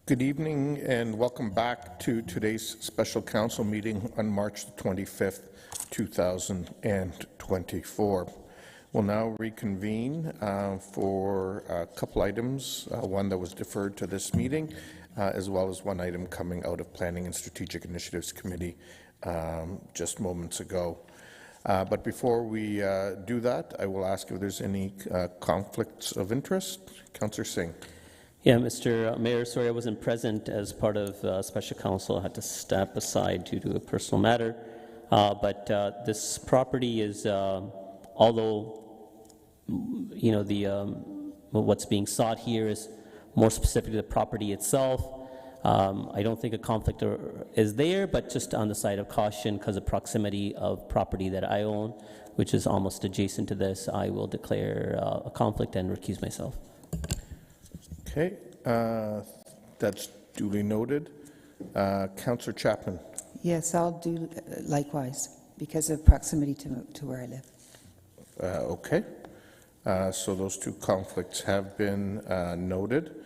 Good evening and welcome back to today's special council meeting on March the 25th, 2024. We'll now reconvene for a couple items, one that was deferred to this meeting, as well as one item coming out of Planning and Strategic Initiatives Committee just moments ago. But before we do that, I will ask if there's any conflicts of interest. Councillor Singh. Yeah, Mr. Mayor, sorry I wasn't present as part of Special Council. I had to step aside due to a personal matter. But this property is, although you know what's being sought here is more specific to the property itself. I don't think a conflict is there, but just on the side of caution because of proximity of property that I own, which is almost adjacent to this, I will declare a conflict and recuse myself. Okay, that's duly noted. Councillor Chapman. Yes, I'll do likewise because of proximity to where I live. Okay, so those two conflicts have been noted.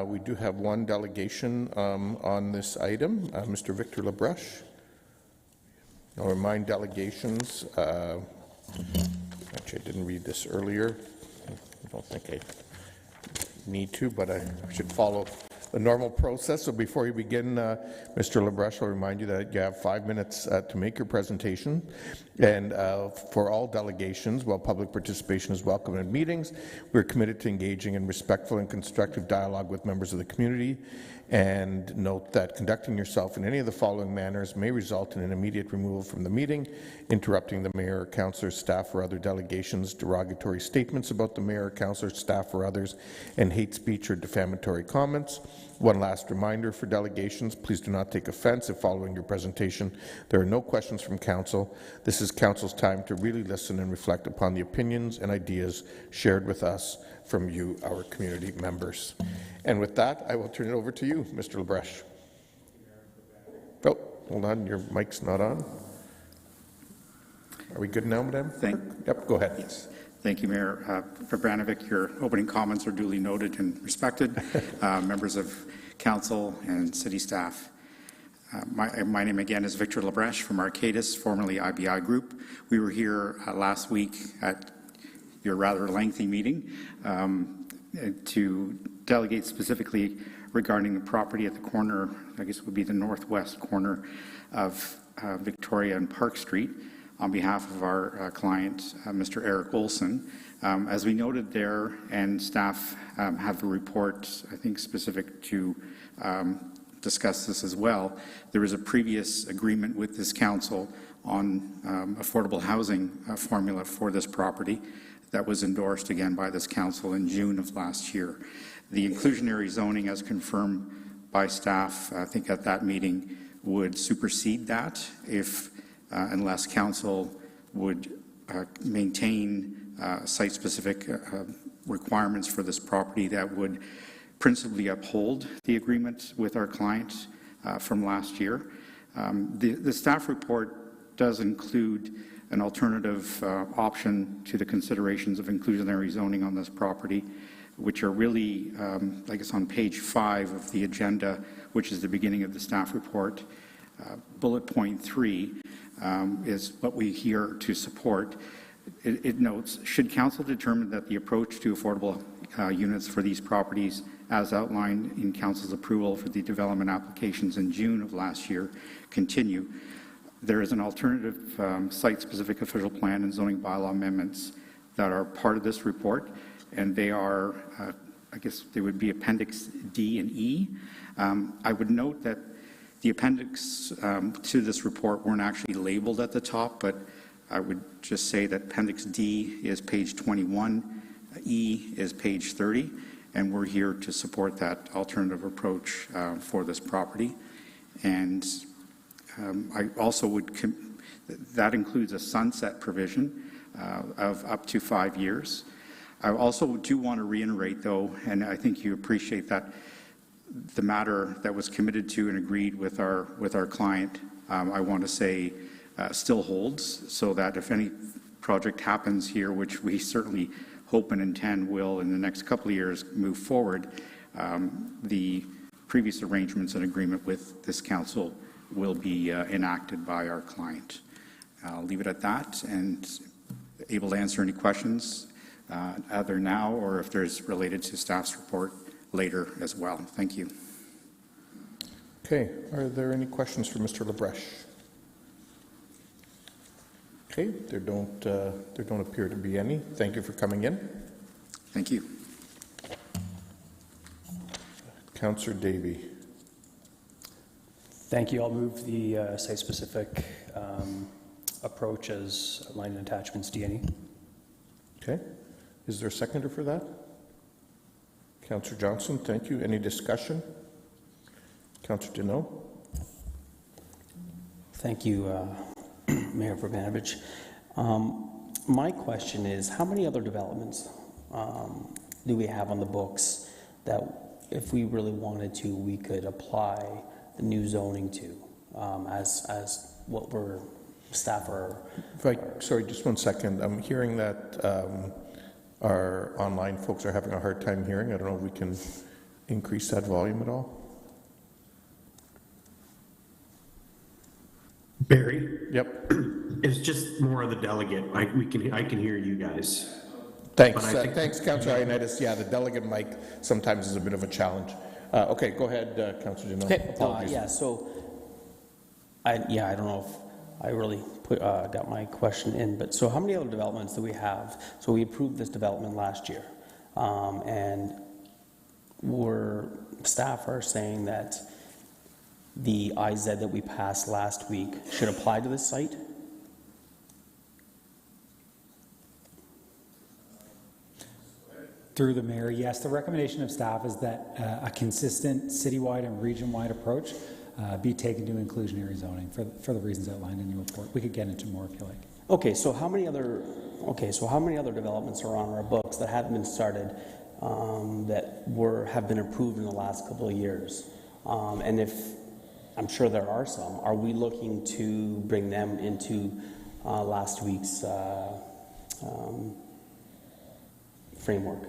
We do have one delegation on this item, Mr. Victor LaBrush. I'll remind delegations, actually I didn't read this earlier, I don't think I need to, but I should follow the normal process. So before you begin, Mr. LaBrush, I'll remind you that you have 5 minutes to make your presentation. And for all delegations, while public participation is welcome in meetings, we're committed to engaging in respectful and constructive dialogue with members of the community. And note that conducting yourself in any of the following manners may result in an immediate removal from the meeting, interrupting the mayor, councillor, staff, or other delegations, derogatory statements about the mayor, councillor, staff, or others, and hate speech or defamatory comments. One last reminder for delegations, please do not take offense if following your presentation there are no questions from council. This is council's time to really listen and reflect upon the opinions and ideas shared with us from you, our community members. And with that, I will turn it over to you, Mr. LaBrush. Oh, hold on, your mic's not on. Are we good now, Madam? Yep, go ahead. Yes. Thank you, Mayor. Fabranovic, your opening comments are duly noted and respected. Members of council and city staff. My name again is Victor LaBrush from Arcadis, formerly IBI Group. We were here last week at your rather lengthy meeting to delegate specifically regarding the property at the corner, I guess it would be the northwest corner of Victoria and Park Street, on behalf of our client, Mr. Eric Olson. As we noted there, and staff have a report, I think, specific to discuss this as well, there was a previous agreement with this council on affordable housing formula for this property that was endorsed again by this council in June of last year. The inclusionary zoning, as confirmed by staff, I think at that meeting, would supersede that if unless council would maintain site-specific requirements for this property that would principally uphold the agreement with our client from last year. The staff report does include an alternative option to the considerations of inclusionary zoning on this property, which are really, I guess, on page 5 of the agenda, which is the beginning of the staff report. Bullet point 3 is what we here to support. It notes, should council determine that the approach to affordable units for these properties, as outlined in council's approval for the development applications in June of last year, continue, there is an alternative site-specific official plan and zoning bylaw amendments that are part of this report, and they are, I guess they would be Appendix D and E. I would note that the appendix to this report weren't actually labeled at the top, but I would just say that Appendix D is page 21, E is page 30, and we're here to support that alternative approach for this property. And I also would, that includes a sunset provision of up to 5 years. I also do want to reiterate, though, and I think you appreciate that, the matter that was committed to and agreed with our client, I want to say still holds, so that if any project happens here, which we certainly hope and intend will in the next couple of years move forward, the previous arrangements and agreement with this council will be enacted by our client. I'll leave it at that and able to answer any questions either now or if there's related to staff's report later as well. Thank you. Okay, are there any questions for Mr. Labreche? Okay, there don't appear to be any. Thank you for coming in. Thank you. Councillor Davey. Thank you. I'll move the site-specific approach as outlined in attachments D&E. Okay, is there a seconder for that? Councillor Johnson, thank you. Any discussion? Councillor Deneau. Thank you, Mayor Vrbanovich. My question is, how many other developments do we have on the books that, if we really wanted to, we could apply the new zoning to, as what we're staff are? Sorry, just 1 second. I'm hearing that our online folks are having a hard time hearing. I don't know if we can increase that volume at all. Barry? Yep. It's just more of the delegate. I can hear you guys. Thanks. But I think- Thanks, Councillor Ioannidis. Yeah, the delegate mic sometimes is a bit of a challenge. Okay, go ahead, Councillor Deneau. Okay, Apologies. yeah, so, I don't know if I really got my question in, but so how many other developments do we have? So we approved this development last year, and staff are saying that the IZ that we passed last week should apply to this site? Through the mayor, yes, the recommendation of staff is that a consistent citywide and region-wide approach be taken to inclusionary zoning for the reasons outlined in your report. We could get into more if you like. Okay, so how many other developments are on our books that haven't been started that have been approved in the last couple of years? And if I'm sure there are some, are we looking to bring them into last week's framework?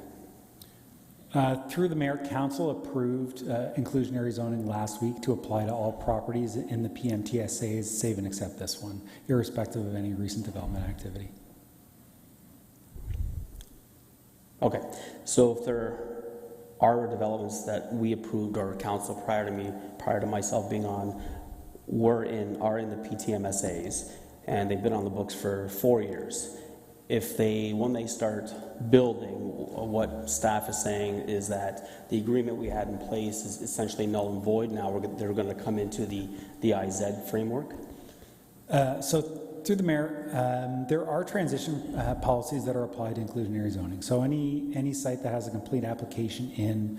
Through the mayor, council approved inclusionary zoning last week to apply to all properties in the PMTSAs, save and except this one, irrespective of any recent development activity. Okay, so if there are developments that we approved or council prior to myself being on, are in the PTMSAs, and they've been on the books for 4 years. When they start building, what staff is saying is that the agreement we had in place is essentially null and void. Now they're going to come into the IZ framework. So through the mayor, there are transition policies that are applied to inclusionary zoning. So any site that has a complete application in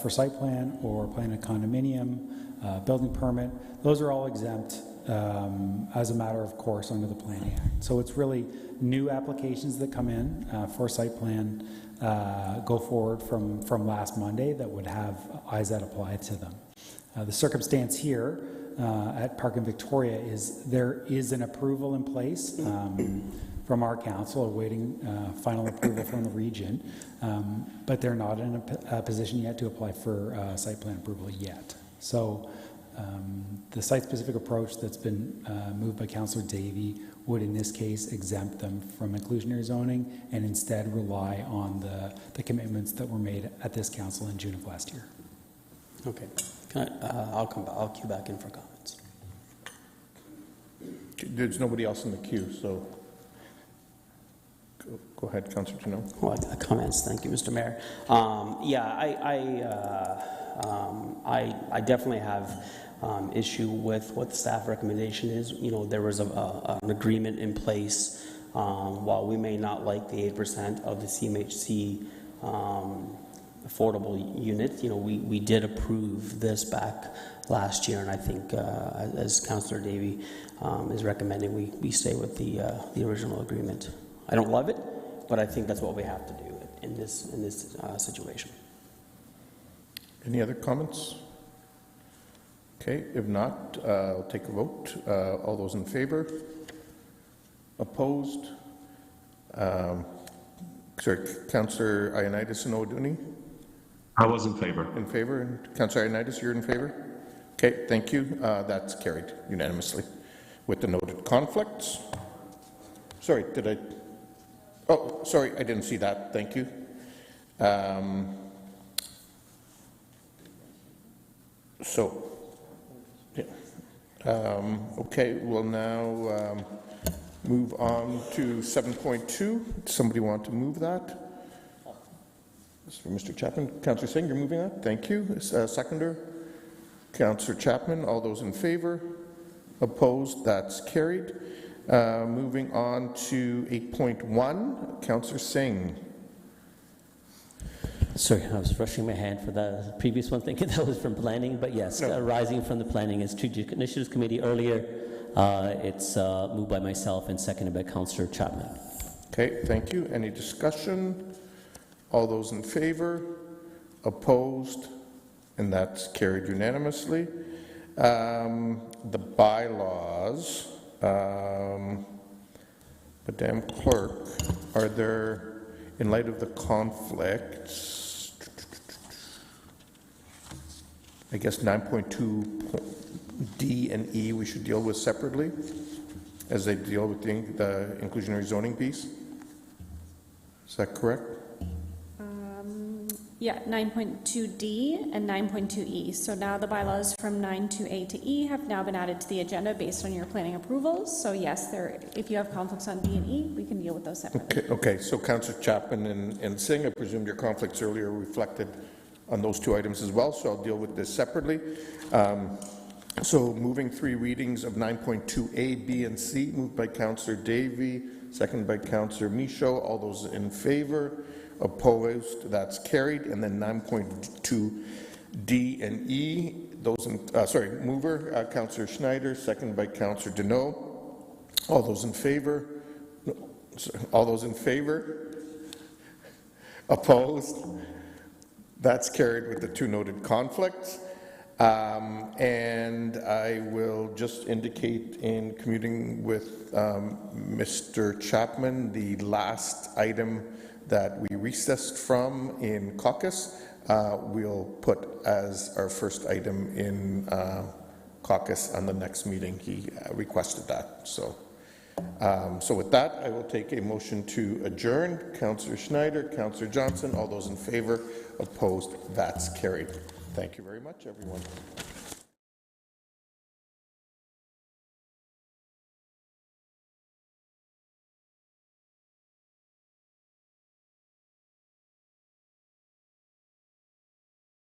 for site plan or plan a condominium, building permit, those are all exempt as a matter of course under the Planning Act. So it's really new applications that come in for site plan go forward from last Monday that would have IZ applied to them. The circumstance here at Park and Victoria is there is an approval in place from our council awaiting final approval from the region, but they're not in a position yet to apply for site plan approval yet. So the site-specific approach that's been moved by Councillor Davey would in this case exempt them from inclusionary zoning and instead rely on the commitments that were made at this council in June of last year. Okay, I'll queue back in for comments. There's nobody else in the queue, so go ahead, Councillor Deneau. Well, comments. Thank you, Mr. Mayor. I definitely have issue with what the staff recommendation is. You know, there was an agreement in place. While we may not like the 8% of the CMHC affordable unit, you know, we did approve this back last year, and I think, as Councillor Davey is recommending, we stay with the original agreement. I don't love it, but I think that's what we have to do in this situation. Any other comments? Okay, if not, I'll take a vote. All those in favor? Opposed? Sorry, Councillor Ioannidis and O'Dooney? I was in favor. In favor? And Councillor Ioannidis, you're in favor? Okay, thank you. That's carried unanimously. With the noted conflicts. Sorry, did I? Oh, sorry, I didn't see that. Thank you. Okay, we'll now move on to 7.2. Somebody want to move that? Mr. Chapman, Councillor Singh, you're moving that? Thank you. Seconder, Councillor Chapman. All those in favor? Opposed? That's carried. Moving on to 8.1, Councillor Singh. Sorry, I was rushing my hand for the previous one, thinking that was from planning, but yes, No. arising from the Planning and Strategic Initiatives Committee earlier. It's moved by myself and seconded by Councillor Chapman. Okay, thank you. Any discussion? All those in favor? Opposed? And that's carried unanimously. The bylaws, Madam Clerk, are there, in light of the conflicts, I guess 9.2 D and E we should deal with separately as they deal with the inclusionary zoning piece? Is that correct? Yeah, 9.2D and 9.2E. So now the bylaws from 9.2A to E have now been added to the agenda based on your planning approvals. So yes, if you have conflicts on D and E, we can deal with those separately. Okay, so Councillor Chapman and Singh, I presume your conflicts earlier reflected on those two items as well, so I'll deal with this separately. So moving three readings of 9.2A, B, and C, moved by Councillor Davey, seconded by Councillor Michaud. All those in favor? Opposed? That's carried. And then 9.2 D and E, those in, mover, Councillor Schneider, seconded by Councillor Deneau. All those in favor? No, all those in favor? Opposed? That's carried with the two noted conflicts. And I will just indicate in commuting with Mr. Chapman, the last item that we recessed from in caucus, we'll put as our first item in caucus on the next meeting. He requested that. So with that, I will take a motion to adjourn. Councillor Schneider, Councillor Johnson, all those in favor? Opposed? That's carried. Thank you very much, everyone.